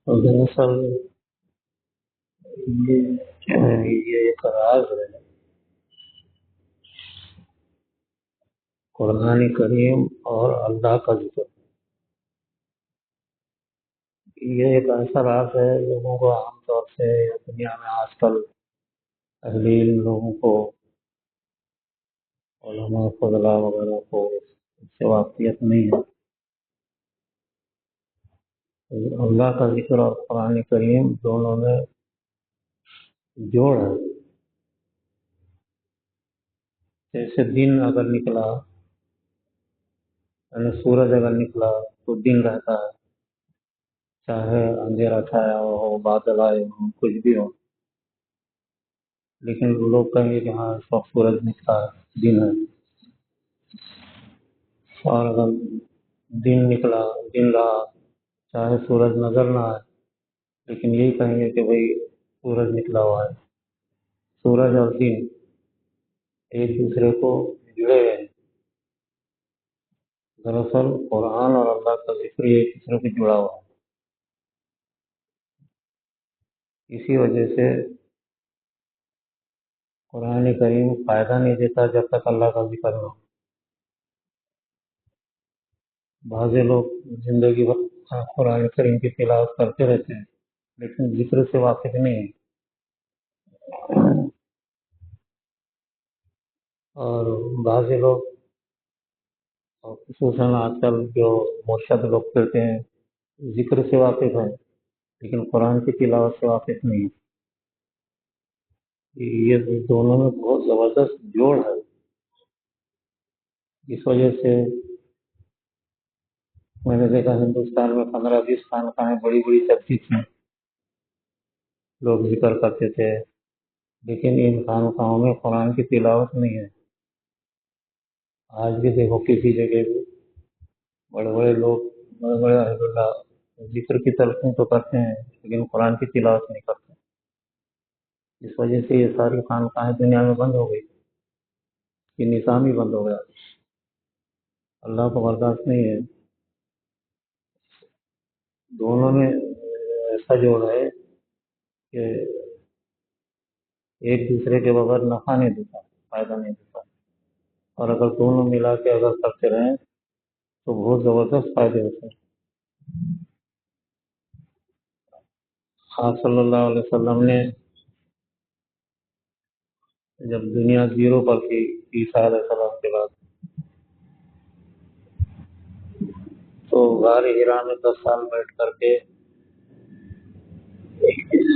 اور دراصل یہ ایک راز ہے قرآن کریم اور اللہ کا ذکر. یہ ایک ایسا راز ہے لوگوں کو عام طور سے دنیا میں آج کل اہل علم لوگوں کو علماء فضلاء وغیرہ کو اس سے واقفیت نہیں ہے. اللہ کا ذکر اور قرآن کریم دونوں میں جوڑ ہے. جیسے دن اگر نکلا یعنی سورج اگر نکلا تو دن رہتا ہے، چاہے اندھیرا چھایا ہو، بادل آئے ہوں، کچھ بھی ہو، لیکن لوگ کہیں گے کہ ہاں اس وقت سورج نکلا ہے، دن ہے. اور اگر دن نکلا، دن رہا، چاہے سورج نظر نہ آئے، لیکن یہی کہیں گے کہ بھئی سورج نکلا ہوا ہے. سورج اور دن ایک دوسرے کو جڑے ہوئے ہیں. دراصل قرآن اور اللہ کا ذکر ایک دوسرے کو جڑا ہوا ہے. اسی وجہ سے قرآن کریم فائدہ نہیں دیتا جب تک اللہ کا ذکر نہ ہو. بعض لوگ زندگی بھر قرآن کریم کی تلاوت کرتے رہتے ہیں لیکن ذکر سے واقف نہیں ہے. اور بعض لوگ خصوصاً آج کل جو مرشد لوگ کرتے ہیں ذکر سے واقف ہیں لیکن قرآن کی تلاوت سے واقف نہیں ہے. یہ دونوں میں بہت زبردست جوڑ ہے. اس وجہ سے میں نے دیکھا ہندوستان میں 15-20 خانقاہیں بڑی بڑی چلتی تھیں، لوگ ذکر کرتے تھے، لیکن ان خانقاہوں میں قرآن کی تلاوت نہیں ہے. آج بھی دیکھو کسی جگہ بھی بڑے بڑے لوگ، بڑے بڑے اہل اللہ ذکر کی تلقین تو کرتے ہیں لیکن قرآن کی تلاوت نہیں کرتے. اس وجہ سے یہ ساری خانقاہیں دنیا میں بند ہو گئی، یہ نظام ہی بند ہو گیا. اللہ کو برداشت نہیں ہے. دونوں میں ایسا جوڑ ہے کہ ایک دوسرے کے بغیر نفع نہیں دیتا، فائدہ نہیں دیتا. اور اگر دونوں ملا کے اگر کرتے رہیں تو بہت زبردست فائدے ہوتے ہیں. آپ صلی اللہ علیہ وسلم نے جب دنیا زیرو پر تھی عیسیٰ علیہ السلام کے بعد، تو غار حرا میں 10 سال بیٹھ کر کے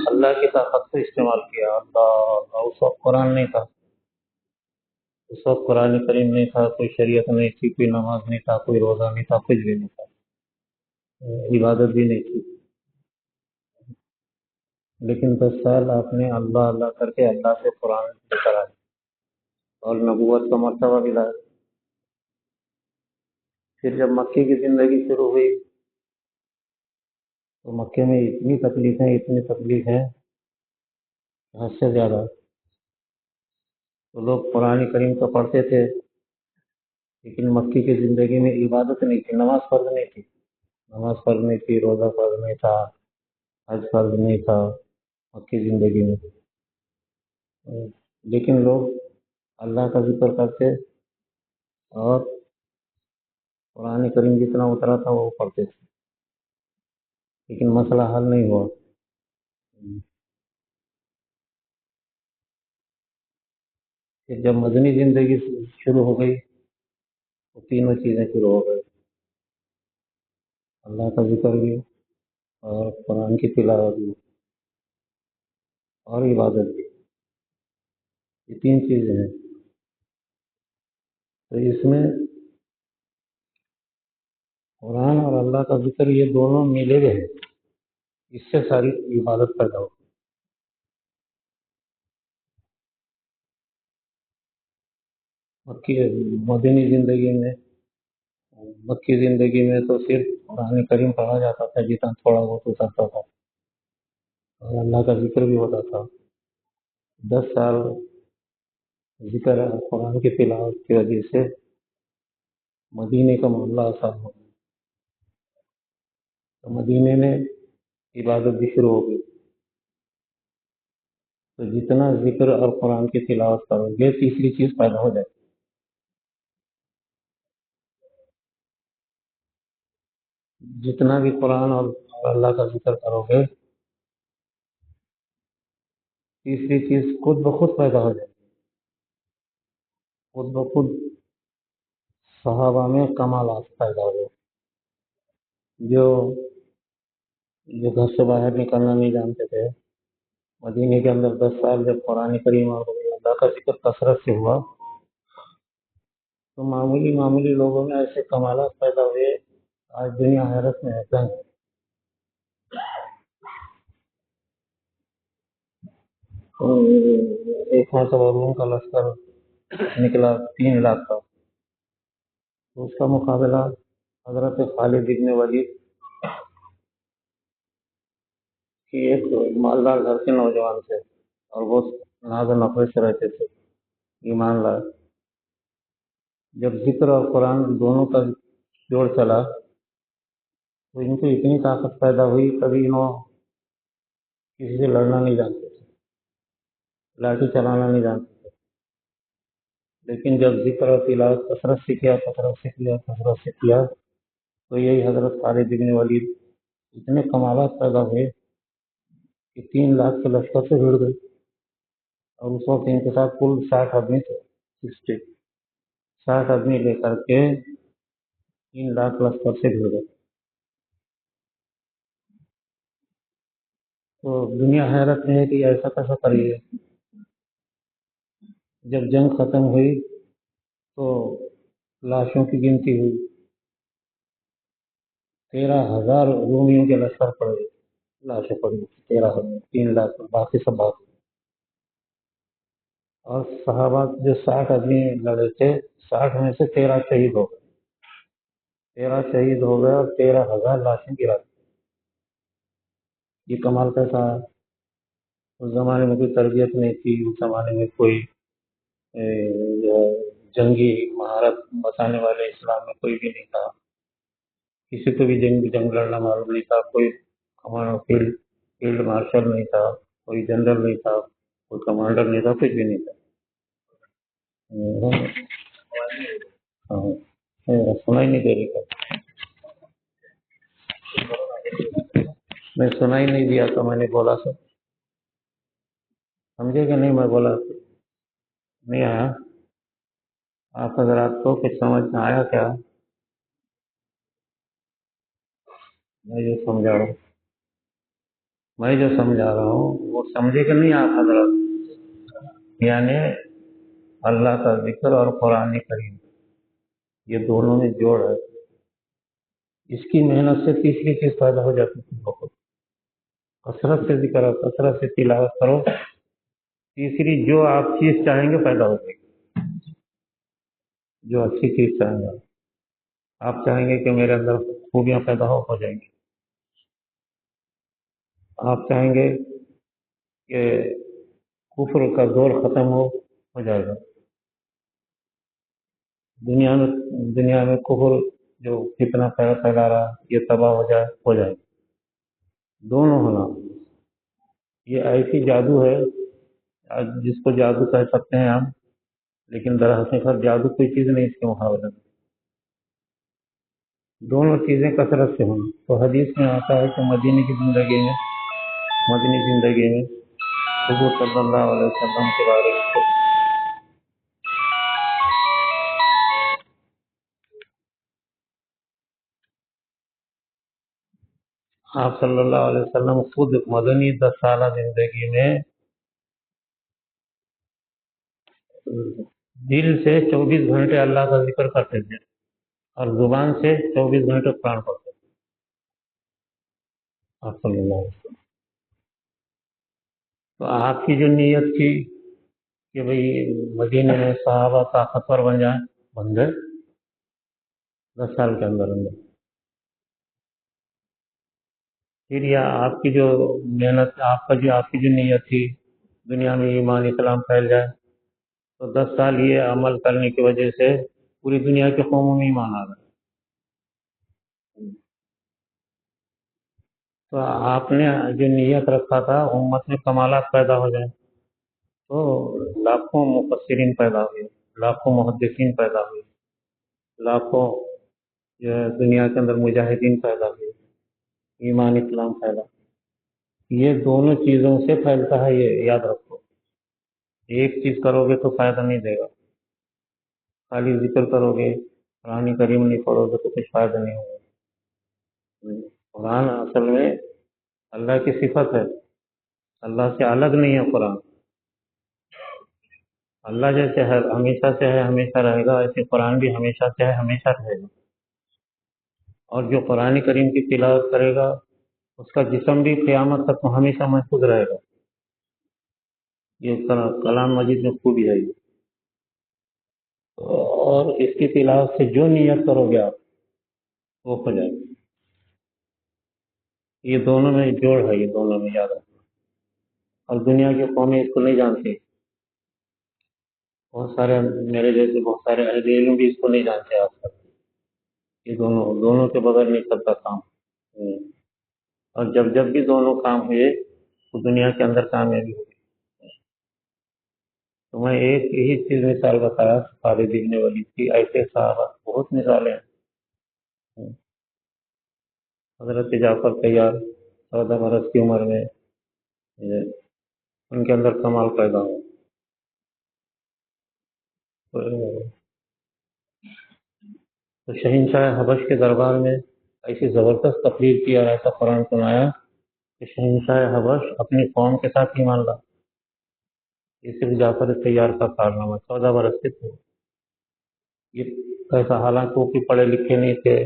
اللہ کی طاقت کو استعمال کیا. اللہ اس وقت قرآن نہیں تھا، اس وقت قرآن کریم نہیں تھا، کوئی شریعت نہیں تھی، کوئی نماز نہیں تھا، کوئی روزہ نہیں تھا، کچھ بھی نہیں تھا، عبادت بھی نہیں تھی. لیکن 10 سال آپ نے اللہ اللہ کر کے اللہ سے قرآن لے کر آئے اور نبوت کا مرتبہ بھی لایا. پھر جب مکے کی زندگی شروع ہوئی تو مکے میں اتنی تکلیفیں حد سے زیادہ. تو لوگ قرآن کریم تو پڑھتے تھے لیکن مکی کی زندگی میں عبادت نہیں تھی، نماز فرض نہیں تھی، نماز فرض نہیں تھی، روزہ فرض نہیں تھا، حج فرض نہیں تھا مکی زندگی میں. لیکن لوگ اللہ کا ذکر کرتے اور قرآن کریم جتنا اترا تھا وہ پڑھتے تھے، لیکن مسئلہ حل نہیں ہوا. پھر جب مدنی زندگی شروع ہو گئی تو تینوں چیزیں شروع ہو گئی، اللہ کا ذکر بھی اور قرآن کی تلاوت بھی اور عبادت بھی. یہ 3 چیزیں ہیں. تو اس میں قرآن اور اللہ کا ذکر یہ دونوں ملے ہوئے ہیں، اس سے ساری عبادت پیدا ہو. مدنی زندگی میں، مکی زندگی میں تو صرف قرآن کریم پڑھا جاتا تھا جتنا تھوڑا بہت اترتا تھا اور اللہ کا ذکر بھی ہوتا تھا. 10 سال ذکر قرآن کی تلاوت کی وجہ سے مدینے کا معاملہ آسان ہو گیا. تو مدینے میں عبادت بھی شروع ہوگی. تو جتنا ذکر اور قرآن کی تلاوت کرو گے تیسری چیز پیدا ہو جائے. جتنا بھی قرآن اور اللہ کا ذکر کرو گے تیسری چیز خود بخود پیدا ہو جائے. خود بخود صحابہ میں کمالات پیدا ہو گئے. جو گھر سے باہر نکلنا نہیں جانتے تھے، مدینے کے اندر 10 سال جب قرآن کریم اور اللہ کا ذکر کثرت سے ہوا تو معمولی لوگوں میں ایسے کمالات پیدا ہوئے. آج دنیا حیرت میں ہے. ایک مرتبہ روم کا لشکر نکلا 3 لاکھ کا. تو اس کا مقابلہ حضرت خالد بن ولید کی ایک مالدار گھر کے نوجوان تھے اور وہ ناز و نخوے سے رہتے تھے، ایمان لائے. جب ذکر اور قرآن دونوں کا جوڑ چلا تو ان کو اتنی طاقت پیدا ہوئی. کبھی انہوں کسی سے لڑنا نہیں جانتے تھے، لاٹھی چلانا نہیں جانتے تھے، لیکن جب ذکر اور تلاوت کثرت سے کیا تو یہی حضرت خالد بن ولید اتنے کمالات پیدا ہوئے کہ 3 لاکھ کے لشکر سے بھیڑ گئے. اور اس وقت ان کے ساتھ کل 60 آدمی تھے. 60 آدمی لے کر کے 3 لاکھ لشکر سے بھیڑ گئے. تو دنیا حیرت میں ہے کہ ایسا کیسا کر لیا. جب جنگ ختم ہوئی تو لاشوں کی گنتی ہوئی، 13,000 رومیوں کے لشکر پڑے، لاشیں پڑی 13,000. 3 لاکھ باقی سب باقی. اور صحابہ جو 60 آدمی لڑے تھے 60 میں سے 13 شہید ہو گئے. 13 شہید ہو گئے اور 13,000 لاشیں گرا دی. یہ کمال کیسا ہے؟ اس زمانے میں کوئی تربیت نہیں تھی، اس زمانے میں کوئی جو جنگی مہارت بتانے والے اسلام میں کوئی بھی نہیں تھا. کسی کو بھی جنگ لڑنا معلوم نہیں تھا. کوئی فیلڈ مارشل نہیں تھا، کوئی جنرل نہیں تھا، کوئی کمانڈر نہیں تھا، کچھ بھی نہیں تھا. سنائی نہیں دے رہی تھا. میں سنائی نہیں دیا تو میں نے بولا سر سمجھے کہ نہیں. میں بولا نہیں آیا. آپ حضرات کو کچھ سمجھ میں آیا کیا؟ میں جو سمجھا رہا ہوں وہ سمجھے کہ نہیں آپ حضرات؟ یعنی اللہ کا ذکر اور قرآن کریم یہ دونوں میں جوڑ ہے. اس کی محنت سے تیسری چیز پیدا ہو جاتی ہے. بہت کثرت سے ذکر اور کثرت سے تلاوت کرو، تیسری جو آپ چیز چاہیں گے پیدا ہو جائے گی. جو اچھی چیز چاہیں گے آپ چاہیں گے کہ میرے اندر خوبیاں پیدا ہو جائیں گی. آپ چاہیں گے کہ کفر کا دور ختم ہو جائے گا. دنیا میں کفر جو کتنا پھیلا رہا یہ تباہ ہو جائے. دونوں ہونا یہ ایسی جادو ہے جس کو جادو کہہ سکتے ہیں ہم، لیکن در حقیقت جادو کوئی چیز نہیں اس کے مقابلے میں. دونوں چیزیں کثرت سے ہونا. تو حدیث میں آتا ہے کہ مدنی زندگی میں حضور صلی اللہ علیہ وسلم کے بارے میں آپ صلی اللہ علیہ وسلم خود مدنی 10 سالہ زندگی میں دل سے 24 گھنٹے اللہ کا ذکر کرتے تھے اور زبان سے 24 گھنٹے قرآن پڑھتے تھے آپ صلی اللہ علیہ وسلم. تو آپ کی جو نیت تھی کہ بھئی مدینے میں صحابہ طاقتور بن گئے 10 سال کے اندر. پھر یا آپ کی جو محنت آپ کی جو نیت تھی دنیا میں ایمان اسلام پھیل جائے، تو 10 سال یہ عمل کرنے کی وجہ سے پوری دنیا کے قوموں میں ایمان آ گیا. تو آپ نے جو نیت رکھا تھا امت میں کمالات پیدا ہو جائیں، تو لاکھوں مفسرین پیدا ہوئے، لاکھوں محدثین پیدا ہوئے، لاکھوں جو ہے دنیا کے اندر مجاہدین پیدا ہوئے، ایمان اسلام پیدا، یہ دونوں چیزوں سے پھیلتا ہے، یہ یاد رکھو۔ ایک چیز کرو گے تو فائدہ نہیں دے گا، خالی ذکر کرو گے، قرآن کریم نہیں پڑھو گے تو کچھ فائدہ نہیں ہوگا۔ قرآن اصل میں اللہ کی صفت ہے، اللہ سے الگ نہیں ہے قرآن۔ اللہ جیسے ہے ہمیشہ سے ہے ہمیشہ رہے گا، ایسے قرآن بھی ہمیشہ سے ہے ہمیشہ رہے گا۔ اور جو قرآن کریم کی تلاوت کرے گا اس کا جسم بھی قیامت تک ہمیشہ محفوظ رہے گا۔ یہ کلام مجید میں خوبی ہے یہ۔ اور اس کی تلاوت سے جو نیت کرو گے آپ وہ ہو جائے گا۔ یہ دونوں میں جوڑ ہے، یہ دونوں میں یاد رکھنا۔ اور دنیا کی قومیں اس کو نہیں جانتی، بہت سارے میرے جیسے بہت سارے اہل علم بھی اس کو نہیں جانتے آج تک۔ یہ دونوں کے بغیر نہیں چلتا کام۔ اور جب بھی دونوں کام ہوئے تو دنیا کے اندر کامیابی ہوئی۔ تو میں ایک یہی چیز مثال بتایا خالد بن ولید کی، ایسے صحابہ بہت مثالیں ہیں۔ حضرت جعفر تیار 14 برس کی عمر میں ان کے اندر کمال پیدا ہوا۔ تو شہنشاہ حبش کے دربار میں ایسی زبردست تقریر کی اور ایسا قرآن سنایا کہ شہنشاہ حبش اپنی قوم کے ساتھ ایمان لا۔ یہ صرف جعفر تیار کا کارنامہ، 14 برس کے تھے یہ کیسا، حالانکہ وہ کوئی پڑھے لکھے نہیں تھے،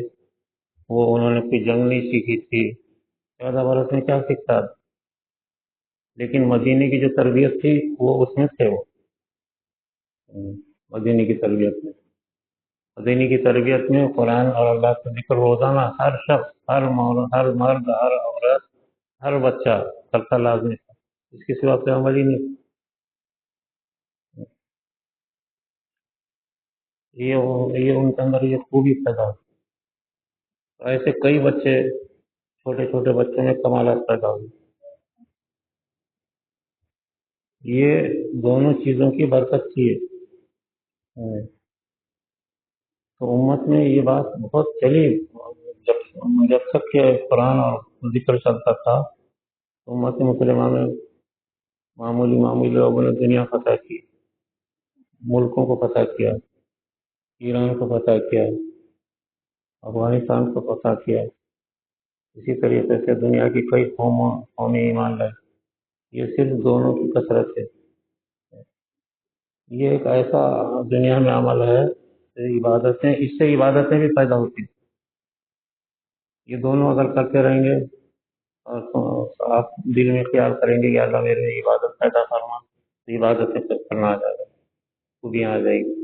وہ انہوں نے کوئی جنگ نہیں سیکھی تھی، 14 برس میں کیا سیکھتا، لیکن مدینے کی جو تربیت تھی وہ اس میں تھے، وہ مدینے کی تربیت میں، مدینے کی تربیت میں قرآن اور اللہ کا ذکر روزانہ ہر شخص، ہر مرد، ہر عورت، ہر بچہ کرتا لازمی تھا، اس کے سوا کوئی عمل ہی نہیں تھا۔ یہ ان کے اندر یہ خوبی پیدا ہوئی۔ ایسے کئی بچے، چھوٹے چھوٹے بچوں میں کمالات پیدا ہوئی۔ یہ دونوں چیزوں کی برکت تھی۔ تو امت میں یہ بات بہت چلی، جب تک کہ قرآن اور ذکر چلتا تھا امت مسلمہ میں معمولی لوگوں نے دنیا فتح کی، ملکوں کو فتح کیا، ایران کو فتح کیا، افغانستان کو فتح کیا، اسی طریقے سے دنیا کی کئی قومیں ایمان لائے۔ یہ صرف دونوں کی کثرت ہے۔ یہ ایک ایسا دنیا میں عمل ہے، عبادتیں، اس سے عبادتیں بھی پیدا ہوتی ہیں۔ یہ دونوں اگر کرتے رہیں گے اور آپ دل میں خیال کریں گے کہ اللہ میرے عبادت پیدا فرما، تو عبادتیں کرنا آ جائے گا، خوبیاں آ جائے گی۔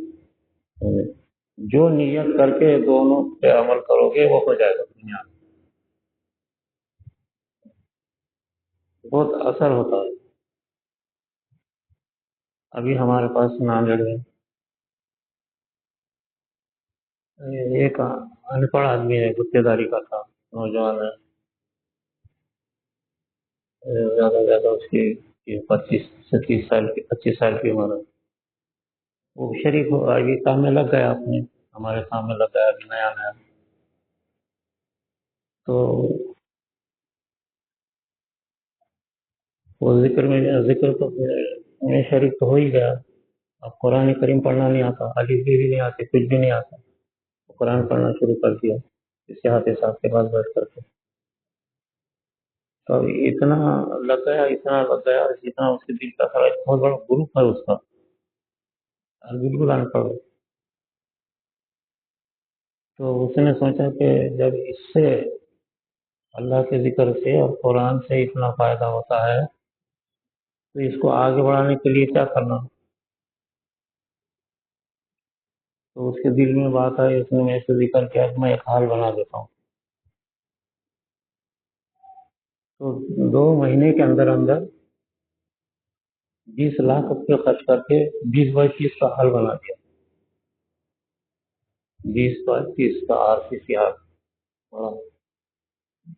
جو نیت کر کے دونوں پہ عمل کرو گے وہ ہو جائے گا دنیا میں، بہت اثر ہوتا ہے۔ ابھی ہمارے پاس ناندیڑ میں ایک ان پڑھ آدمی ہے، گتے داری کا تھا، نوجوان ہے، زیادہ زیادہ اس کی 25 سال کی عمر ہے۔ وہ شریف ابھی کام میں لگ گیا، اپنے ہمارے کام میں لگ گیا ابھی نیا نیا۔ تو وہ ذکر تو میں شریک تو ہو ہی گیا، اب قرآن کریم پڑھنا نہیں آتا، الف بھی نہیں آتی، کچھ بھی نہیں آتا، قرآن پڑھنا شروع کر دیا اس کے ہاتھ صاحب کے پاس بیٹھ کر کے۔ تو اتنا لگ گیا جتنا اس کے دل کا تھا، بہت بڑا گروپ ہے اس کا، بالکل ان پڑھ۔ تو اس نے سوچا کہ جب اس سے اللہ کے ذکر سے اور قرآن سے اتنا فائدہ ہوتا ہے تو اس کو آگے بڑھانے کے لیے کیا کرنا۔ تو اس کے دل میں بات آئی، اس نے میرے سے ذکر کیا کہ میں ایک حال بنا دیتا ہوں۔ تو 2 مہینے کے اندر 20 لاکھ روپے خرچ کر کے 20 بائی 30 کا حال بنا دیا، 20 بائی 30 کا RCC حال بڑا۔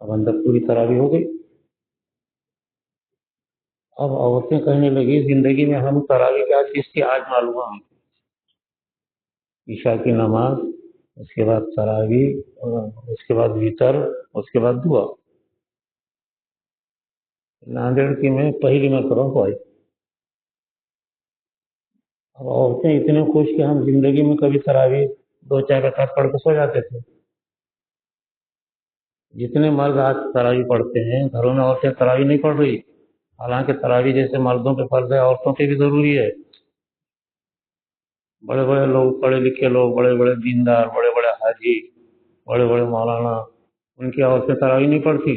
اب اندر پوری تراویح ہو گئی. اب عورتیں کہنے لگی زندگی میں ہم تراویح کیا چیز تھی آج معلوم ہوا ہم. عشاء کی نماز، اس کے بعد تراویح، اس کے بعد وتر، اس کے بعد دعا. ناندیڑ کی میں پہلی مرتبہ کو آئی. اب عورتیں اتنے خوش کہ ہم زندگی میں کبھی تراویح 2-4 رکعت پڑھ کے سو جاتے تھے. جتنے مرد آج تراویح پڑھتے ہیں گھروں میں عورتیں تراویح نہیں پڑھ رہی. حالانکہ تراویح جیسے مردوں پہ فرض ہے عورتوں پہ بھی ضروری ہے. بڑے بڑے لوگ، پڑھے لکھے لوگ، بڑے بڑے دیندار، بڑے بڑے حاجی، بڑے بڑے مولانا، ان کی عورتیں تراویح نہیں پڑھتی.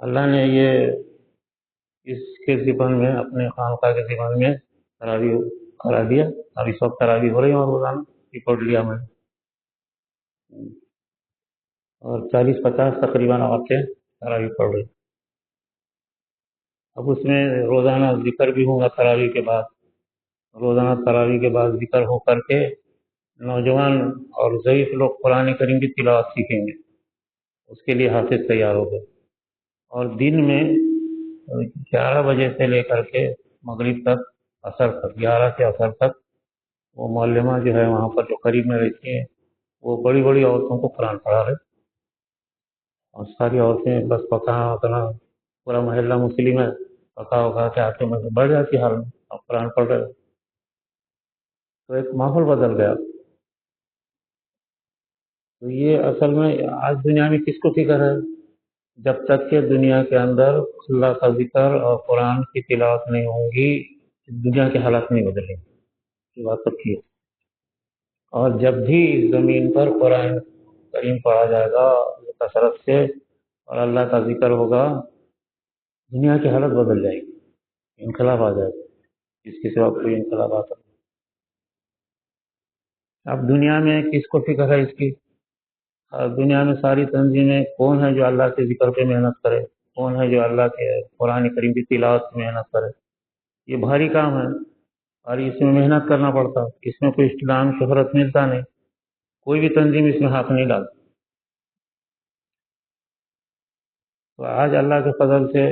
اللہ نے یہ اس کے ذمن میں، اپنے خانقاہ کے ذمن میں تراویح کرا دیا. اب اس وقت تراویح ہو رہی ہے اور روزانہ یہ پڑھ لیا میں نے. اور 40-50 تقریباً عورتیں تراویح پڑھ رہی. اب اس میں روزانہ ذکر بھی ہوگا تراویح کے بعد. روزانہ تراویح کے بعد ذکر ہو کر کے نوجوان اور ضعیف لوگ قرآن کریم کی تلاوت سیکھیں گے. اس کے لیے حافظ تیار ہو گئے. اور دن میں 11 بجے سے لے کر کے مغرب تک، عصر تک، 11 سے عصر تک وہ معلمہ جو ہے وہاں پر جو قریب میں رہتی ہیں وہ بڑی بڑی عورتوں کو قرآن پڑھا رہے. اور ساری عورتیں بس پکا اتنا پورا محلہ مسلم ہے، پکا وکا کے آتے میں بڑھ جاتی حال میں اب قرآن پڑھ رہے. تو ایک ماحول بدل گیا. تو یہ اصل میں آج دنیا میں کس کو فکر ہے؟ جب تک کہ دنیا کے اندر اللہ کا ذکر اور قرآن کی تلاوت نہیں ہوں گی دنیا کے حالات نہیں بدلیں گے. یہ بات پکی ہے. اور جب بھی اس زمین پر قرآن کریم پڑھا جائے گا کثرت سے اور اللہ کا ذکر ہوگا دنیا کی حالت بدل جائے گی. انقلاب آ جائے گا. اس کے سوا کوئی انقلاب آتا ہے. اب دنیا میں کس کو فکر ہے اس کی؟ دنیا میں ساری تنظیمیں کون ہے جو اللہ کے ذکر پہ محنت کرے؟ کون ہے جو اللہ کے قرآن کریم کی تلاوت پہ محنت کرے؟ یہ بھاری کام ہے اور اس میں محنت کرنا پڑتا. اس میں کوئی اصطلاح شہرت ملتا نہیں. کوئی بھی تنظیم اس میں ہاتھ نہیں ڈالتی. تو آج اللہ کے فضل سے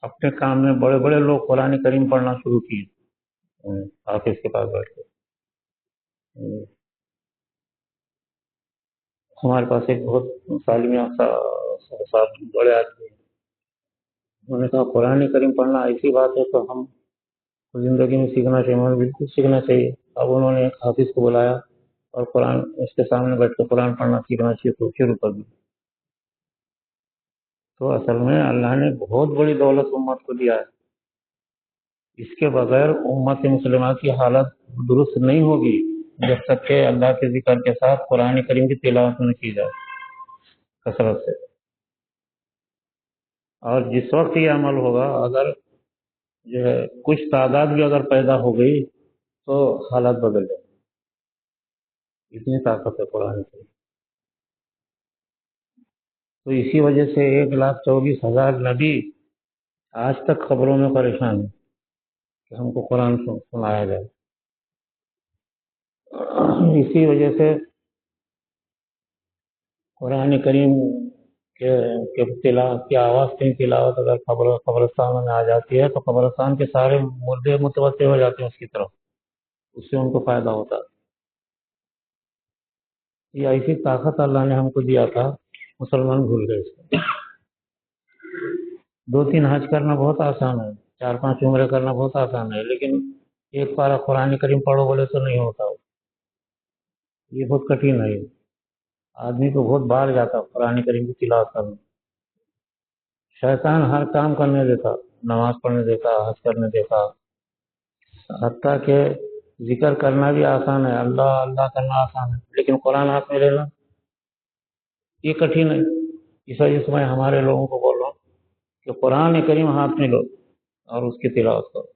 اپنے کام میں بڑے بڑے لوگ قرآن کریم پڑھنا شروع کیے حافظ کے پاس بیٹھ کے. ہمارے پاس ایک بہت سالمیہ صاحب بڑے آدمی، انہوں نے کہا قرآن کریم پڑھنا ایسی بات ہے تو ہم زندگی میں سیکھنا چاہیے. ہمیں بالکل سیکھنا چاہیے. اب انہوں نے ایک حافظ کو بلایا اور قرآن اس کے سامنے بیٹھ کے قرآن پڑھنا سیکھنا چاہیے تو شروع کر دی. تو اصل میں اللہ نے بہت بڑی دولت امت کو دیا ہے. اس کے بغیر امت مسلمہ کی حالت درست نہیں ہوگی جب تک کہ اللہ کے ذکر کے ساتھ قرآن کریم کی تلاوت نہ کی جائے کثرت سے. اور جس وقت یہ عمل ہوگا اگر جو ہے کچھ تعداد بھی اگر پیدا ہو گئی تو حالات بدل جائیں. اتنی طاقت ہے قرآن کی. تو اسی وجہ سے 1,24,000 نبی آج تک خبروں میں پریشان ہیں کہ ہم کو قرآن سنایا جائے. اسی وجہ سے قرآن کریم کے تلاوت کی آواز کی تلاوت اگر قبرستان میں آ جاتی ہے تو قبرستان کے سارے مردے متوجہ ہو جاتے ہیں اس کی طرف. اس سے ان کو فائدہ ہوتا. یہ ایسی طاقت اللہ نے ہم کو دیا تھا مسلمان بھول گئے اس کو. 2-3 حج کرنا بہت آسان ہے، 4-5 عمرے کرنا بہت آسان ہے، لیکن ایک پارہ قرآن کریم پڑھو بولے تو نہیں ہوتا. یہ بہت کٹھن ہے. آدمی کو بہت باہر جاتا قرآن کریم کی تلاوت کرنا. شیطان ہر کام کرنے دیتا، نماز پڑھنے دیتا، حج کرنے دیتا، حتیٰ کہ ذکر کرنا بھی آسان ہے، اللہ اللہ کرنا آسان ہے، لیکن قرآن ہاتھ میں لینا یہ کٹھن ہے. اس وجہ سے میں ہمارے لوگوں کو بول رہا ہوں کہ قرآن کریم ہاتھ میں لو اور اس کی تلاوت کرو،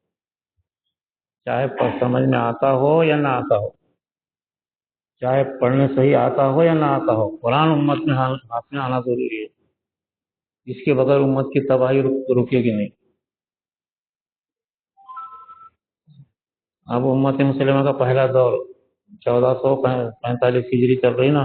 چاہے سمجھ میں آتا ہو یا نہ آتا ہو، چاہے پڑھنے صحیح آتا ہو یا نہ آتا ہو. قرآن امت میں ہاتھ میں آنا ضروری ہے. اس کے بغیر امت کی تباہی رکے گی نہیں. اب امت مسلمہ کا پہلا دور 1445 ہجری چل رہی نا،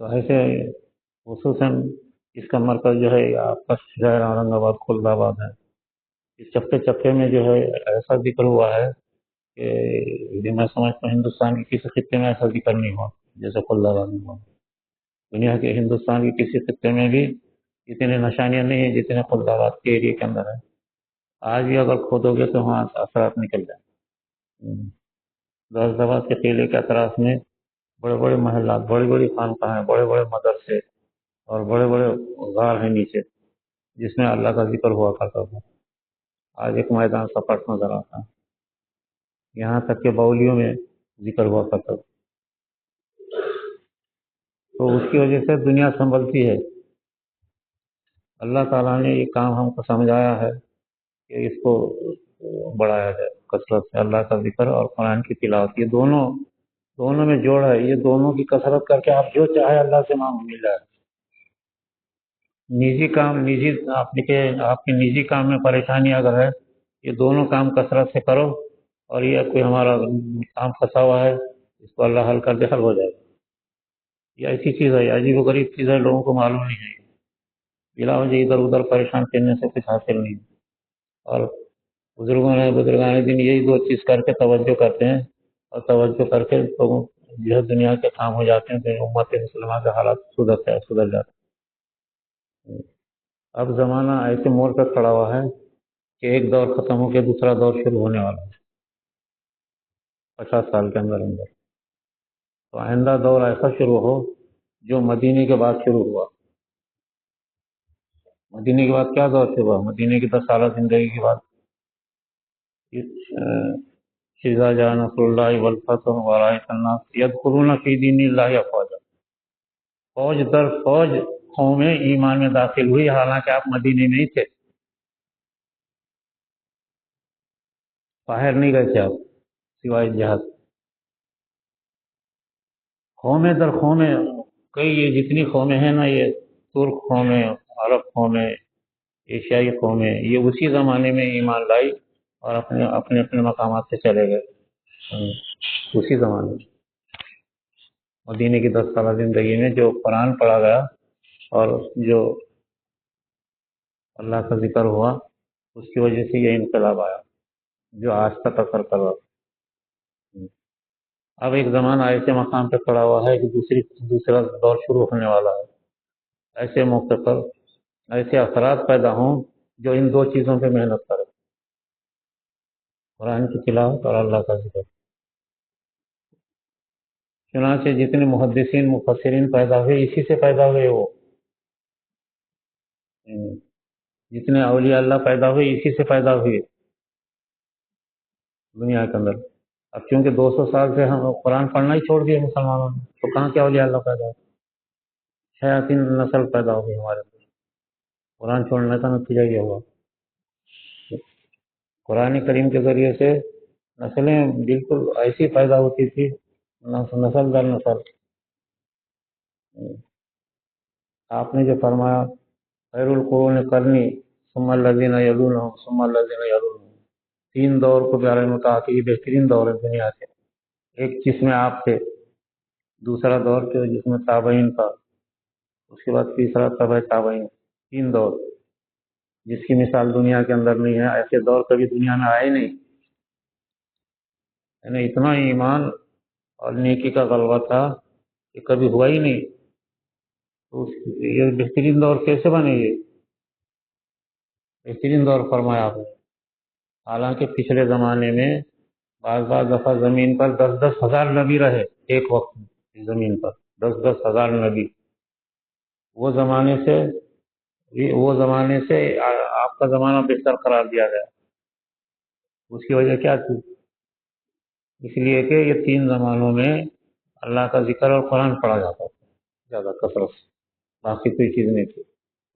تو ایسے خصوصاً اس کا مرکز جو ہے آپ کا شہر اورنگ آباد خلد آباد ہے. اس چپے چپے میں جو ہے ایسا ذکر ہوا ہے کہ یہ میں سمجھتا ہوں ہندوستان کے کسی خطے میں ایسا ذکر نہیں ہوا جیسے خلد آباد میں ہوا. دنیا کے ہندوستان کے کسی خطے میں بھی اتنے نشانیاں نہیں ہیں جتنے خلد آباد کے ایریے کے اندر ہے. آج بھی اگر کھودو گے تو وہاں اثرات نکل جائیں. غازی آباد کے قلعے کے اطراف میں بڑے بڑے محلات، بڑی بڑی خانقاہیں، بڑے بڑے مدرسے اور بڑے بڑے غار ہیں نیچے جس میں اللہ کا ذکر ہوا کرتا تھا. آج ایک میدان سپاٹ نظر آتا ہے. یہاں تک کہ باولیوں میں ذکر ہوا کرتا تھا. تو اس کی وجہ سے دنیا سنبھلتی ہے. اللہ تعالیٰ نے یہ کام ہم کو سمجھایا ہے کہ اس کو بڑھایا جائے کثرت سے. اللہ کا ذکر اور قرآن کی تلاوت، یہ دونوں میں جوڑ ہے. یہ دونوں کی کثرت کر کے آپ جو چاہے اللہ سے مانگ مل جائے. نجی کام، آپ کے نجی کام میں پریشانی اگر ہے، یہ دونوں کام کثرت سے کرو اور یہ کوئی ہمارا کام پھنسا ہوا ہے اس کو اللہ حل کر دے، حل ہو جائے. یہ ایسی چیز ہے، عجیب و غریب چیز ہے، لوگوں کو معلوم نہیں ہے. بلا وجہ ادھر ادھر پریشان کرنے سے کچھ حاصل نہیں. اور بزرگان دن یہی دو چیز کر کے توجہ کرتے ہیں، اور توجہ کر کے لوگوں جو ہے دنیا کے کام ہو جاتے ہیں تو امت مسلمہ کے حالات سدھر جاتے ہیں. اب زمانہ ایسے موڑ پہ کھڑا ہوا ہے کہ ایک دور ختم ہو کے دوسرا دور شروع ہونے والا ہے 50 سال کے اندر اندر. تو آئندہ دور ایسا شروع ہو جو مدینے کے بعد شروع ہوا. مدینے کے بعد کیا دور شروع ہوا؟ مدینے کی 10 سالہ زندگی کے بعد اذا جاء نصر اللہ والفتح ورأیت الناس یدخلون فی دین اللہ افواجا. فوج در فوج قومیں ایمان میں داخل ہوئی حالانکہ آپ مدینے میں ہی تھے، باہر نہیں گئے تھے آپ سوائے جہاد. قومیں در قومیں، کئی یہ جتنی قومیں ہیں نا، یہ ترک قومیں، عرب قومیں، ایشیائی قومیں، یہ اسی زمانے میں ایمان لائی اور اپنے اپنے مقامات سے چلے گئے. اسی زمانے میں مدینے کی 10 سالہ زندگی میں جو قرآن پڑھا گیا اور جو اللہ کا ذکر ہوا، اس کی وجہ سے یہ انقلاب آیا جو آج تک اثر کر رہا. اب ایک زمانہ ایسے مقام پہ کھڑا ہوا ہے کہ دوسرا دور شروع ہونے والا ہے. ایسے موقع پر ایسے افراد پیدا ہوں جو ان دو چیزوں پہ محنت کرے، قرآن کی تلاوت اور اللہ کا ذکر. چنانچہ جتنے محدثین مفسرین پیدا ہوئے اسی سے پیدا ہوئے، وہ جتنے اولیاء اللہ پیدا ہوئے اسی سے پیدا ہوئے دنیا کے اندر. اب چونکہ 200 سال سے ہم قرآن پڑھنا ہی چھوڑ دیے مسلمانوں نے، تو کہاں کیا اولیاء اللہ پیدا ہو؟ شیاطین نسل پیدا ہو گئی ہمارے اندر. قرآن چھوڑنے کا نتیجہ یہ ہوا. قرآن کریم کے ذریعے سے نسلیں بالکل ایسی پیدا ہوتی تھی، نسل در نسل. آپ نے جو فرمایا خیر القرون قرنی ثم الذین یلونہم ثم الذین یلونہم، 3 دور کو پیارے نے کہا کہ یہ بہترین دور ہے دنیا کے. ایک جس میں آپ تھے، دوسرا دور جو جس میں تابعین تھا، اس کے بعد تیسرا تبع تابعین. 3 دور جس کی مثال دنیا کے اندر نہیں ہے. ایسے دور کبھی دنیا میں آئے نہیں. یعنی اتنا ایمان اور نیکی کا غلبہ تھا کہ کبھی ہوا ہی نہیں. تو یہ بہترین دور کیسے بنے؟ یہ بہترین دور فرمایا آپ نے. حالانکہ پچھلے زمانے میں بعض دفعہ زمین پر 10-10 ہزار نبی رہے ایک وقت میں. زمین پر 10-10 ہزار نبی. وہ زمانے سے آپ کا زمانہ بہتر قرار دیا گیا. اس کی وجہ کیا تھی؟ اس لیے کہ یہ 3 زمانوں میں اللہ کا ذکر اور قرآن پڑھا جاتا تھا زیادہ کثرت سے. باقی کوئی چیز نہیں تھی.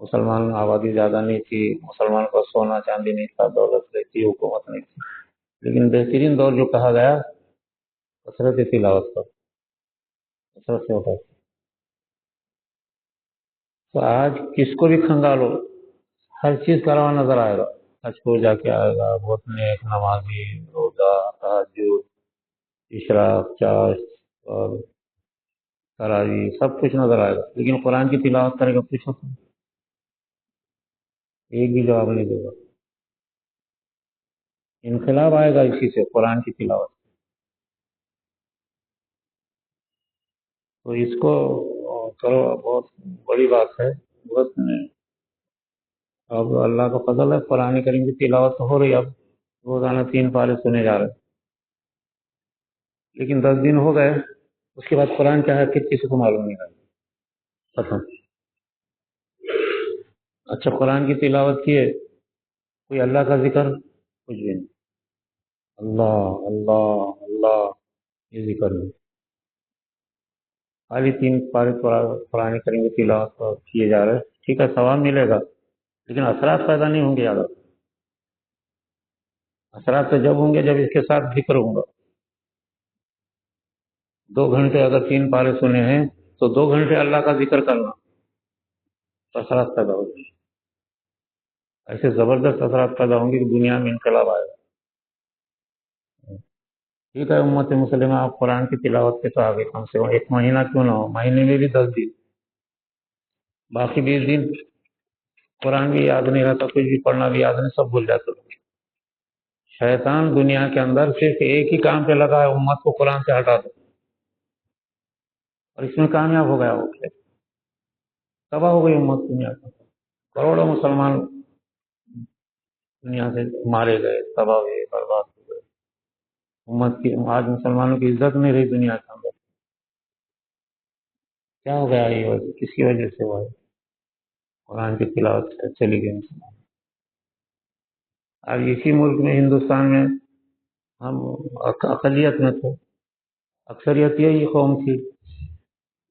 مسلمان آبادی زیادہ نہیں تھی، مسلمان کو سونا چاندی نہیں تھا، دولت نہیں تھی، حکومت نہیں تھی. لیکن بہترین دور جو کہا گیا کثرت تلاوت پر، کثرت سے ہوتا ہے. تو آج کس کو بھی کھنگالو ہر چیز کروا نظر آئے گا. حج کو جا کے آئے گا، بہت نیک، نمازی، روزہ، تہجد، اشراق، چاشت اور تراویح سب کچھ نظر آئے گا، لیکن قرآن کی تلاوت کرے گا پوچھو تو ایک بھی جواب نہیں دے گا۔ انقلاب آئے گا اسی سے، قرآن کی تلاوت۔ تو اس کو کرو، بہت بڑی بات ہے، بہت۔ اب اللہ کا فضل ہے، قرآن کریم کی تلاوت تو ہو رہی ہے، اب روزانہ 3 پارے سنے جا رہے ہیں، لیکن 10 دن ہو گئے، اس کے بعد قرآن کیا ہے پھر کسی کو معلوم نہیں رہا ختم۔ اچھا قرآن کی تلاوت کیے، کوئی اللہ کا ذکر کچھ بھی نہیں، اللہ اللہ اللہ، یہ ذکر نہیں، خالی 3 پارے قرآن کریم کی تلاوت کیے جا رہے ہیں، ٹھیک ہے ثواب ملے گا، لیکن اثرات پیدا نہیں ہوں گے زیادہ۔ اثرات تو جب ہوں گے جب اس کے ساتھ ذکر ہوں گا۔ 2 گھنٹے اگر 3 پارے سنے ہیں تو 2 گھنٹے اللہ کا ذکر کرنا، تو اثرات پیدا ہوگی، ایسے زبردست اثرات پیدا ہوں گے کہ دنیا میں انقلاب آئے گا۔ ٹھیک ہے امت مسلمہ، آپ قرآن کی تلاوت کے تو آگے کم سے کم 1 مہینہ کیوں نہ ہو، مہینے میں بھی 10 دن، باقی 20 دن قرآن بھی یاد نہیں رہتا، کچھ بھی پڑھنا بھی یاد نہیں، سب بھول جاتے لوگ۔ شیطان دنیا کے اندر صرف ایک ہی کام پہ لگا ہے، امت کو قرآن سے ہٹا دو، اور اس میں کامیاب ہو گیا، وہ تباہ ہو گئی امت دنیا کا، کروڑوں مسلمان دنیا سے مارے گئے، تباہ ہوئے، برباد ہو گئے، امت کی آج مسلمانوں کی عزت نہیں رہی دنیا کے اندر۔ کیا ہو گیا یہ وجہ، کس کی وجہ سے ہوا ہے؟ قرآن کی تلاوت چلی گئی مسلمان۔ اب اسی ملک میں ہندوستان میں ہم اقلیت میں تھے، اکثریت یہی قوم تھی،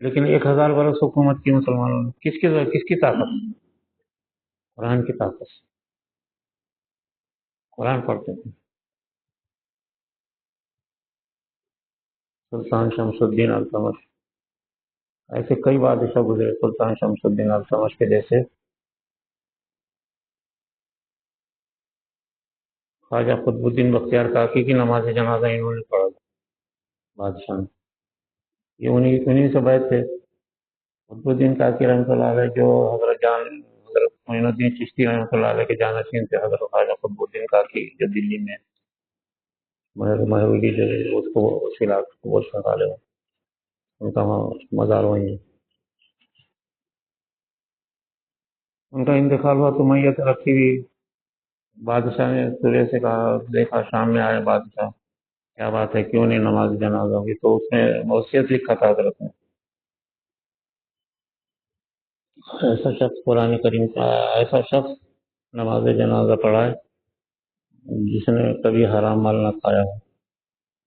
لیکن 1000 برس حکومت کی مسلمانوں نے، کس کی طاقت؟ قرآن کی طاقت سے، قرآن پڑھتے تھے۔ سلطان شمس الدین التمش، ایسے کئی بادشاہ گزرے، سلطان شمس الدین التمش کے جیسے، خواجہ قطب الدین بختیار کاکی کی نماز جنازہ انہوں نے پڑھا بادشاہ نے، یہ انہیں سے بیعت تھے۔ قطب الدین کاکی رحمۃ اللہ علیہ جو حضرت معین الدین چشتی رحمۃ اللہ علیہ کے جانشین تھے، حضرت خواجہ قطب الدین کاکی جو دلی میں مہرولی جو ہے اس کو بہت سنبھالے ہوئے، ان کا مزار وہیں ہے۔ ان کا انتقال ہوا تو میت رکھی ہوئی، بادشاہ نے سورے سے کہا، دیکھا شام میں آئے بادشاہ، کیا بات ہے کیوں نہیں نماز جنازہ ہوگی؟ تو اس نے وصیت لکھا تھا حضرت نے، ایسا شخص قرآن کریم کا ایسا شخص نماز جنازہ پڑھائے جس نے کبھی حرام مال نہ کھایا ہو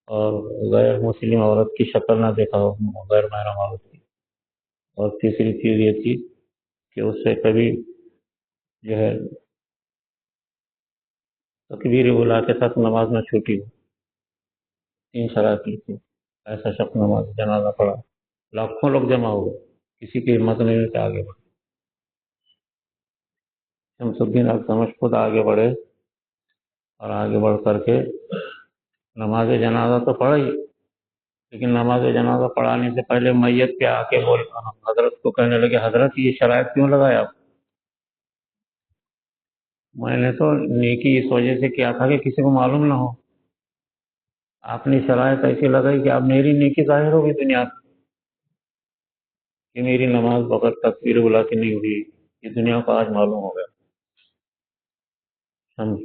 اور غیر مسلم عورت کی شکل نہ دیکھا ہو، غیر محرم عورت کی، اور تیسری چیز یہ تھی کہ اس سے کبھی جو ہے تکبیر اولیٰ کے ساتھ نماز نہ چھوٹی ہو، 3 شرائط لکھی، ایسا شخص نماز جنازہ پڑھا، لاکھوں لوگ جمع ہوئے، کسی کی ہمت نہیں ہوئی کہ آگے بڑھے، شمس الدین التمش خود آگے بڑھے، اور آگے بڑھ کر کے نماز جنازہ تو پڑھا ہی، لیکن نماز جنازہ پڑھانے سے پہلے میت پہ آ کے حضرت کو کہنے لگے، حضرت یہ شرائط کیوں لگائے آپ؟ میں نے تو نیکی اس وجہ سے کیا تھا کہ کسی کو معلوم نہ ہو، آپ نے شرائط ایسی لگائی کہ اب میری نیکی ظاہر ہوگی دنیا میں، کہ میری نماز بغیر تکبیر اولیٰ کی نہیں ہوئی، یہ دنیا کو آج معلوم ہو گیا۔ شمس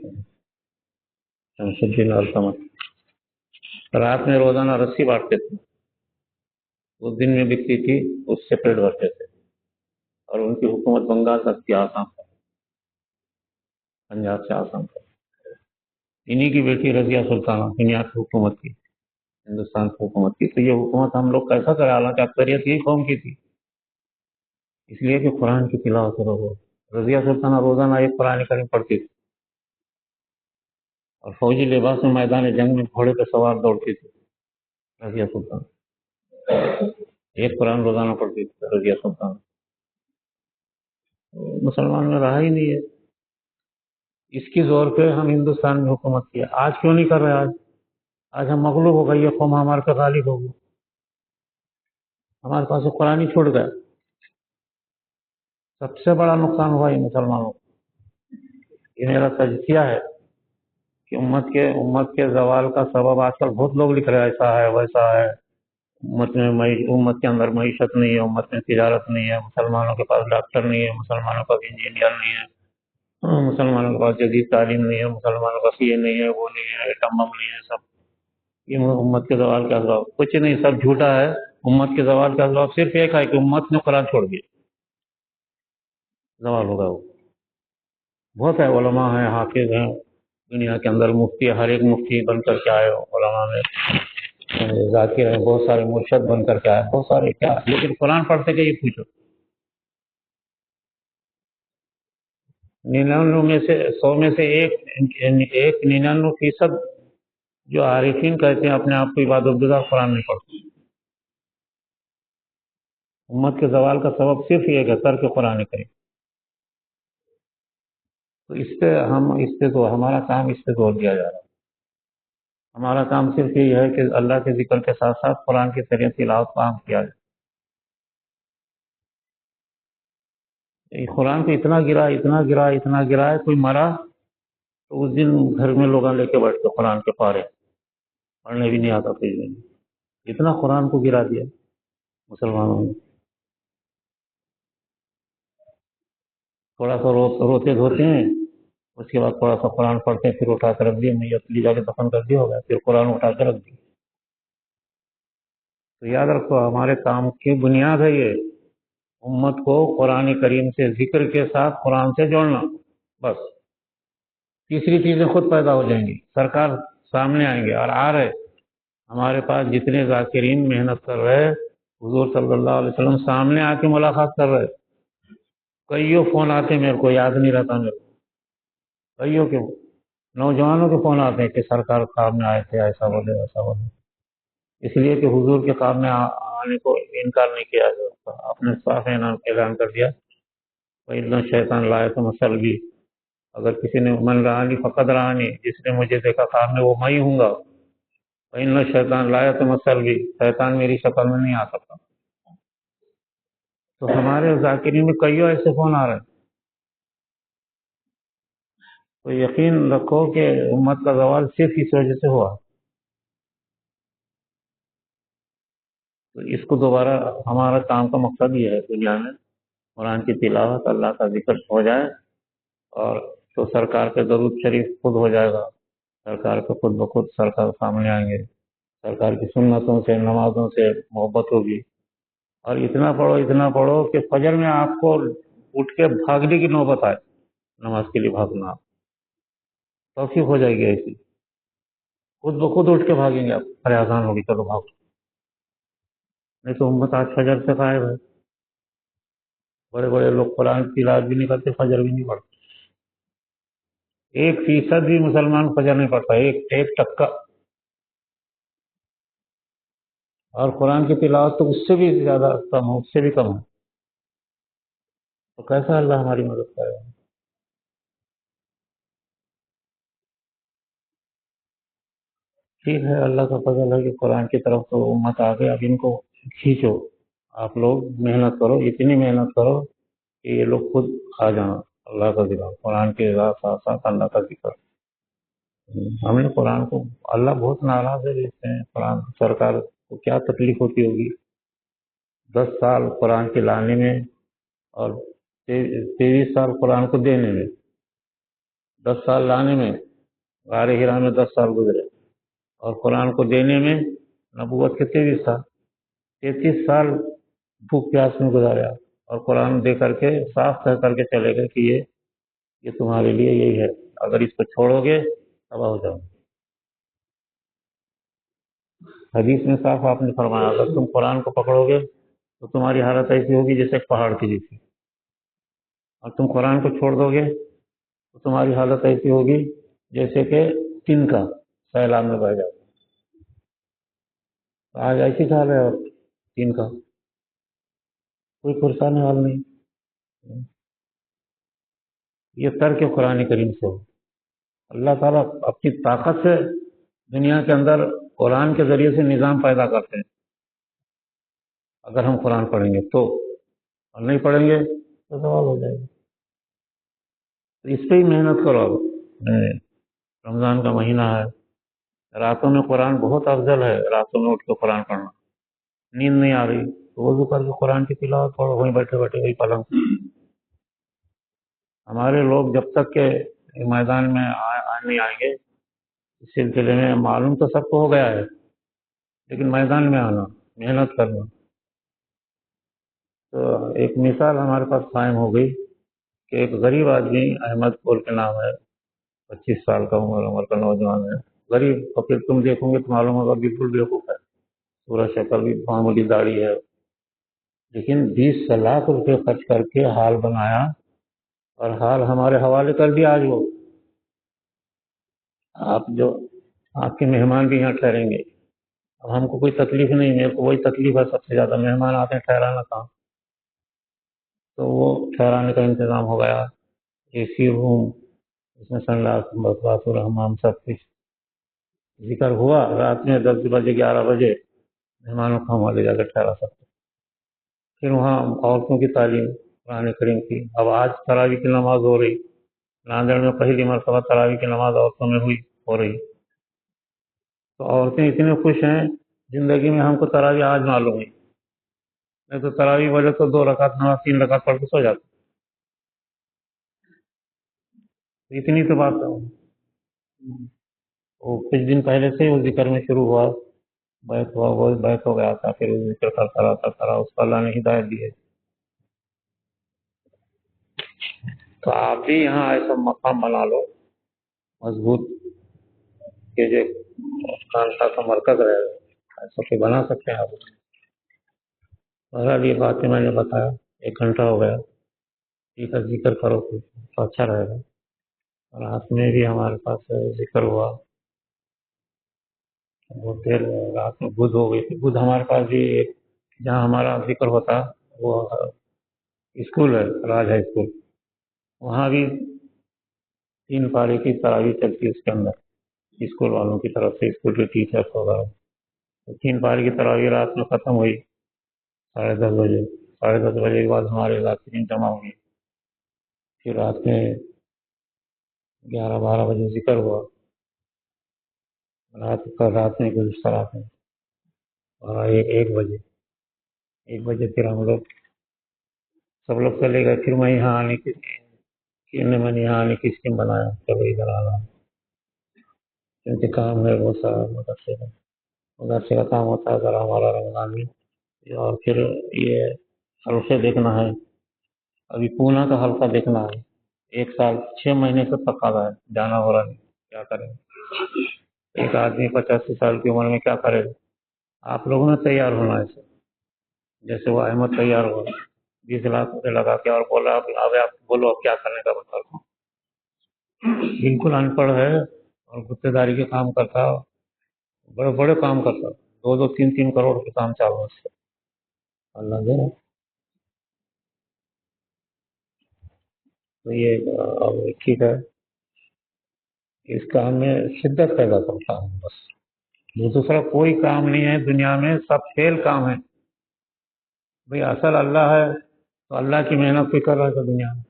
الدین التمش رات میں روزانہ رسی بانٹتے تھے، اس دن میں بکتی تھی، اس سے پیٹ بھرتے تھے، اور ان کی حکومت بنگال تک کی، آسام تک، پنجاب سے آسام تک۔ انہی کی بیٹی رضیہ سلطانہ دنیا کی حکومت کی، ہندوستان کی حکومت کی، تو یہ حکومت ہم لوگ کیسا کریں، حالانکہ اکثریت یہی قوم کی تھی، اس لیے کہ قرآن کی تلاوت ہو۔ رضیہ سلطانہ روزانہ ایک قرآن کریم پڑھتی تھی، اور فوجی لباس میں میدان جنگ میں گھوڑے پہ سوار دوڑتی تھی رضیہ سلطانہ، ایک قرآن روزانہ پڑھتی تھی رضیہ سلطانہ۔ مسلمان میں رہا ہی نہیں ہے، اس کی زور پہ ہم ہندوستان میں حکومت کیا، آج کیوں نہیں کر رہے؟ آج ہم مغلوب ہو گئی، یہ قوم ہمارے پہ غالب ہو گئی، ہمارے پاس سے قرآن ہی چھوٹ گیا. سب سے بڑا نقصان ہوا یہ مسلمانوں کو. یہ میرا تجزیہ ہے کہ امت کے زوال کا سبب آج کل بہت لوگ لکھ رہے ہیں ایسا ہے ویسا ہے. امت کے اندر معیشت نہیں ہے، امت میں تجارت نہیں ہے، مسلمانوں کے پاس ڈاکٹر نہیں ہے، مسلمانوں کا انجینئر نہیں ہے، مسلمانوں کے پاس جدید تعلیم نہیں ہے، مسلمانوں کا یہ نہیں ہے وہ نہیں ہے، ایٹم بم نہیں ہے. سب یہ امت کے زوال کا اسباب کچھ نہیں، سب جھوٹا ہے. امت کے زوال کا اسباب صرف ایک ہے کہ امت نے قرآن چھوڑ دیا، زوال ہوگا وہ. بہت ہے، علماء ہیں، حافظ ہیں دنیا کے اندر، مفتی، ہر ایک مفتی بن کر کے آئے علماء میں، ذاکر ہیں، بہت سارے مرشد بن کر کے آئے، بہت سارے کیا، لیکن قرآن پڑھتے کہ یہ پوچھو 99 میں سے 100 میں سے ایک 99% جو عارفین کہتے ہیں اپنے آپ کو عبادت گزار قرآن نہیں پڑھتے. امت کے زوال کا سبب صرف یہ ہے ترک قرآن کریم. تو اس پہ تو ہمارا کام اس پہ زور دیا جا رہا ہے. ہمارا کام صرف یہ ہے کہ اللہ کے ذکر کے ساتھ ساتھ قرآن کی تلاوت کو عام کیا جائے. قرآن کو اتنا گرا ہے، کوئی مرا تو اس دن گھر میں لوگ لے کے بیٹھتے قرآن کے پارے، پڑھنے بھی نہیں آتا کچھ بھی نہیں. اتنا قرآن کو گرا دیا مسلمانوں نے. تھوڑا سا روتے دھوتے ہیں، اس کے بعد تھوڑا سا قرآن پڑھتے ہیں، پھر اٹھا کر رکھ دیا، میت لی جا کے دفن کر دیا ہوگا، پھر قرآن اٹھا کر رکھ دیا. تو یاد رکھو ہمارے کام کی بنیاد ہے یہ امت کو قرآن کریم سے، ذکر کے ساتھ قرآن سے جوڑنا. بس تیسری چیزیں خود پیدا ہو جائیں گی، سرکار سامنے آئیں گے، اور آ رہے. ہمارے پاس جتنے ذاکرین محنت کر رہے، حضور صلی اللہ علیہ وسلم سامنے آ کے ملاقات کر رہے. کئیوں فون آتے، میرے کو یاد نہیں رہتا، میرے کو کئیوں کے نوجوانوں کے فون آتے ہیں کہ سرکار خواب میں آئے تھے، ایسا بولے ویسا بولے. اس لیے کہ حضور کے خواب میں آنے کو انکار نہیں کیا جاتا. اپنے صاف اعلان کر دیا، وَإِنَّ شیطان لائے تو مسل بھی، اگر کسی نے من رہانی فقط رہانی، جس نے مجھے دیکھا خواب میں وہ میں ہی ہوں گا. وَإِنَّ شیطان لائے تو مسل بھی، شیطان میری شکل میں نہیں آ سکتا. تو ہمارے ذاکرین میں کئیوں ایسے فون آ رہے ہیں. تو یقین رکھو کہ امت کا زوال صرف اس وجہ سے ہوا. تو اس کو دوبارہ، ہمارا کام کا مقصد یہ ہے دنیا میں قرآن کی تلاوت، اللہ کا ذکر ہو جائے، اور تو سرکار کے درود شریف خود ہو جائے گا. سرکار کے خود بخود سرکار سامنے آئیں گے، سرکار کی سنتوں سے، نمازوں سے محبت ہوگی. اور اتنا پڑھو کہ فجر میں آپ کو اٹھ کے بھاگنے کی نوبت آئے، نماز کے لیے بھاگنا توفیق ہو جائے گی ایسی. خود بخود اٹھ کے بھاگیں گے آپ، ارے اذان ہوگی چلو بھاگو. نہیں تو امت آج فجر سے غائب ہے. بڑے بڑے لوگ قرآن کی تلاوت بھی نہیں کرتے، فجر بھی نہیں پڑھتے. 1% بھی مسلمان فجر نہیں پڑھتا، ایک ٹکا. اور قرآن کی تلاوت تو اس سے بھی زیادہ کم ہے، اس سے بھی کم ہے. تو کیسا اللہ ہماری مدد کرے گا؟ ٹھیک ہے، اللہ کا فضل ہے کہ قرآن کی طرف تو امت آ گئے. اب ان کو کھینچو، آپ لوگ محنت کرو، اتنی محنت کرو کہ یہ لوگ خود آ جانا اللہ کا ذکر، قرآن کے ساتھ ساتھ اللہ کا ذکر. ہم نے قرآن کو، اللہ بہت ناراض ہے اس میں. قرآن سرکار کو کیا تکلیف ہوتی ہوگی 10 سال قرآن کے لانے میں، اور 23 سال قرآن کو دینے میں. 10 سال لانے میں، غار ہرا میں 10 سال گزرے، اور قرآن کو دینے میں نبوت کے 23 سال. 33 سال بھوک پیاس میں گزارا، اور قرآن دے کر کے صاف کہہ کر کے چلے گئے کہ یہ تمہارے لیے یہی ہے، اگر اس کو چھوڑو گے تباہ ہو جاؤ. حدیث میں صاف آپ نے فرمایا اگر تم قرآن کو پکڑو گے تو تمہاری حالت ایسی ہوگی جیسے ایک پہاڑ کی جیسی، اور تم قرآن کو چھوڑ دو گے تو تمہاری حالت ایسی ہوگی جیسے کہ تن کا سیلاب میں بہ جاتا. آج ایسی حال ہے، اور تین کا کوئی پرسانی حال نہیں. یہ ترک قرآن کریم سے ہو. اللہ تعالیٰ اپنی طاقت سے دنیا کے اندر قرآن کے ذریعے سے نظام پیدا کرتے ہیں. اگر ہم قرآن پڑھیں گے تو، اور نہیں پڑھیں گے تو زوال ہو جائے گا. تو اس پہ ہی محنت کرو. رمضان کا مہینہ ہے، راتوں میں قرآن بہت افضل ہے. راتوں میں اٹھ کے قرآن پڑھنا، نیند نہیں آ رہی تو وضو کر کے قرآن کی تلاوت پڑھو، وہیں بیٹھے بیٹھے وہی پلنگ. ہمارے لوگ جب تک کہ میدان میں نہیں آئیں گے، اس سلسلے میں معلوم تو سب کو ہو گیا ہے، لیکن میدان میں آنا، محنت کرنا. تو ایک مثال ہمارے پاس قائم ہو گئی کہ ایک غریب آدمی، احمد پور کے نام ہے، 25 سال کا عمر کا نوجوان ہے، غریب. اور پھر تم دیکھو گے تو معلوم ہوگا بالکل بیوقوف ہے، پورا شکل بھی معمولی داڑھی ہے، لیکن 20 لاکھ روپے خرچ کر کے ہال بنایا، اور حال ہمارے حوالے کر دیا. آج وہ آپ کے مہمان بھی یہاں ٹھہریں گے. اب ہم کو کوئی تکلیف نہیں، میرے کو وہی تکلیف ہے سب سے زیادہ، مہمان آتے ہیں ٹھہرانا کہاں. تو وہ ٹھہرانے کا انتظام ہو گیا، اے سی روم، اس میں سنڈاس بات حمام سب کچھ. ذکر ہوا رات میں 10 بجے 11 بجے، مہمانوں کو ہم لے جا کے ٹھہرا سکتے. پھر وہاں عورتوں کی تعلیم قرآن کریم کی. اب آج تراویح کی نماز ہو رہی، ناندیڑ میں پہلی مرتبہ تراویح کی نماز عورتوں میں ہو رہی. تو عورتیں اتنے خوش ہیں زندگی میں، ہم کو تراویح آج معلوم ہوئی، نہیں تو تراویح وجہ تو 2 رکعت نماز 3 رکعت پڑھ کے سو جاتے. اتنی تو بات ہے. وہ کچھ دن پہلے سے وہ ذکر میں شروع ہوا، بیت ہوا، وہ بیت ہو گیا تھا، پھر وہ ذکر کرتا رہا، اس کو اللہ نے ہدایت دی ہے. تو آپ بھی یہاں ایسا مقام بنا لو مضبوط کہ جو خانقاہ کا مرکز رہے گا، ایسا کہ بنا سکتے ہیں آپ. بہرحال یہ باتیں میں نے بتایا، 1 گھنٹہ ہو گیا، ٹھیک ہے، ذکر کرو تو اچھا رہے گا. رات میں بھی ہمارے پاس ذکر ہوا، بہت دیر رات میں بدھ ہو گئی تھی. بدھ ہمارے پاس بھی جہاں ہمارا ذکر ہوتا وہ اسکول ہے، راج ہائی اسکول، وہاں بھی 3 پارے کی تراویح چلتی ہے اس کے اندر، اسکول والوں کی طرف سے، اسکول کے ٹیچرس وغیرہ. 3 پارے کی تراویح رات میں ختم ہوئی 10:30 بجے. 10:30 بجے کے بعد ہمارے علاقے میں جمع ہوئی. پھر رات میں 11-12 بجے ذکر ہوا، رات میں گزشتہ رات میں. اور 1 بجے پھر ہم لوگ سب لوگ چلے گئے. پھر میں یہاں آنے کی اسکیم بنایا کہ بھائی ادھر آنا، کیونکہ کام ہے بہت سارا مدرسے کا کام ہوتا ہے ذرا ہمارا رمضان میں. اور پھر یہ حلقے دیکھنا ہے، ابھی پونا کا حلقہ دیکھنا ہے. 1 سال 6 مہینے سے تقاضا ہے، جانا ہو رہا نہیں، کیا کریں. ایک آدمی 85 سال کی عمر میں کیا کرے گا. آپ لوگوں نے تیار ہونا ہے سر، جیسے وہ احمد تیار ہوا، 20 لاکھ روپے لگا کے، اور بولا آپ بولو اب کیا کرنے کا بتاؤ. بالکل ان پڑھ ہے اور گتے داری کے کام کرتا، بڑے بڑے کام کرتا، 2-3 کروڑ کے کام چالو ہے اس سے. اللہ دے رہا. تو یہ اب ٹھیک ہے، اس کام میں شدت پیدا کرتا ہوں بس. دوسرا کوئی کام نہیں ہے دنیا میں، سب فیل کام ہے. بھئی اصل اللہ ہے تو اللہ کی محنت کوئی کر رہا ہے دنیا میں.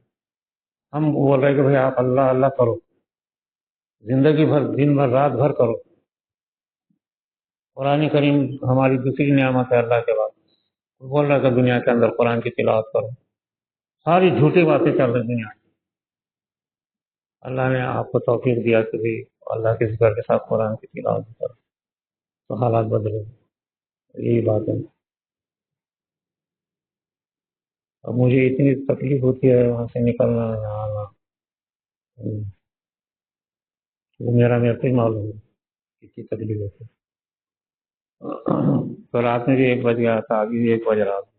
ہم بول رہے کہ بھئی آپ اللہ اللہ کرو، زندگی بھر دن بھر رات بھر کرو. قرآن کریم ہماری دوسری نعمت ہے اللہ کے بعد. بول رہا کہ دنیا کے اندر قرآن کی تلاوت کرو، ساری جھوٹی باتیں چل رہی دنیا میں. اللہ نے آپ کو توفیق دیا کہ بھئی اللہ کے ذکر کے ساتھ قرآن کی تلاوت کرو تو حالات بدلے. یہی بات ہے. اب مجھے اتنی تکلیف ہوتی ہے وہاں سے نکلنا، یہاں آنا. وہ میرے کو ہی معلوم ہے کتنی تکلیف ہوتی ہے. تو رات میں بھی 1 بج گیا تھا، ابھی بھی 1 بج رہا تھا.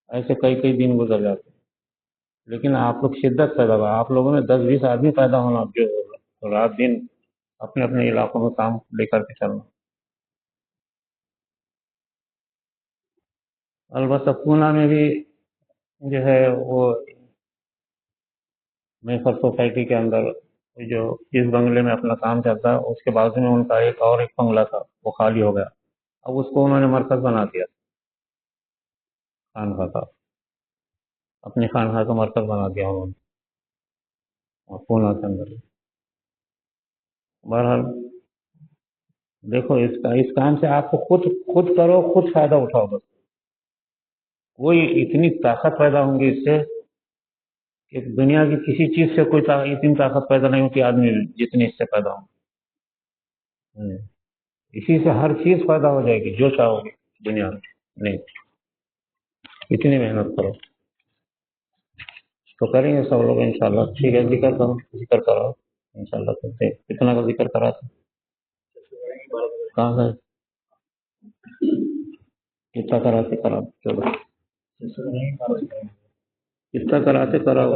ایسے کئی دن گزر جاتے. لیکن آپ لوگ شدت پیدا ہوا، آپ لوگوں نے 10-20 آدمی پیدا ہونا جو ہوگا، تو رات دن اپنے اپنے علاقوں میں کام لے کر کے چلنا. البتہ پونا میں بھی جو ہے وہ میسر سوسائٹی کے اندر جو جس بنگلے میں اپنا کام چلتا ہے اس کے بازو میں ان کا ایک بنگلہ تھا، وہ خالی ہو گیا. اب اس کو انہوں نے مرکز بنا دیا. خانقاہ کا، اپنی خانقاہ کا مرکز بنا دیا انہوں نے اور پونا کے اندر۔ بہرحال دیکھو اس کام سے آپ کو خود کرو، خود فائدہ اٹھاؤ، بس کوئی اتنی طاقت پیدا ہوں گی اس سے کہ دنیا کی کسی چیز سے کوئی اتنی طاقت پیدا نہیں ہوتی آدمی جتنی اس سے پیدا ہوں۔ اسی سے ہر چیز پیدا ہو جائے گی جو چاہو گے دنیا میں۔ نہیں، اتنی محنت کرو تو کریں گے سب لوگ انشاءاللہ۔ ٹھیک ہے، ذکر کرو، ذکر کراؤ انشاءاللہ کرتے ہیں۔ کتنا کا ذکر کراتے کہاں ہے؟ کتنا کراتے کراؤ، چلو کتنا کراتے کراؤ۔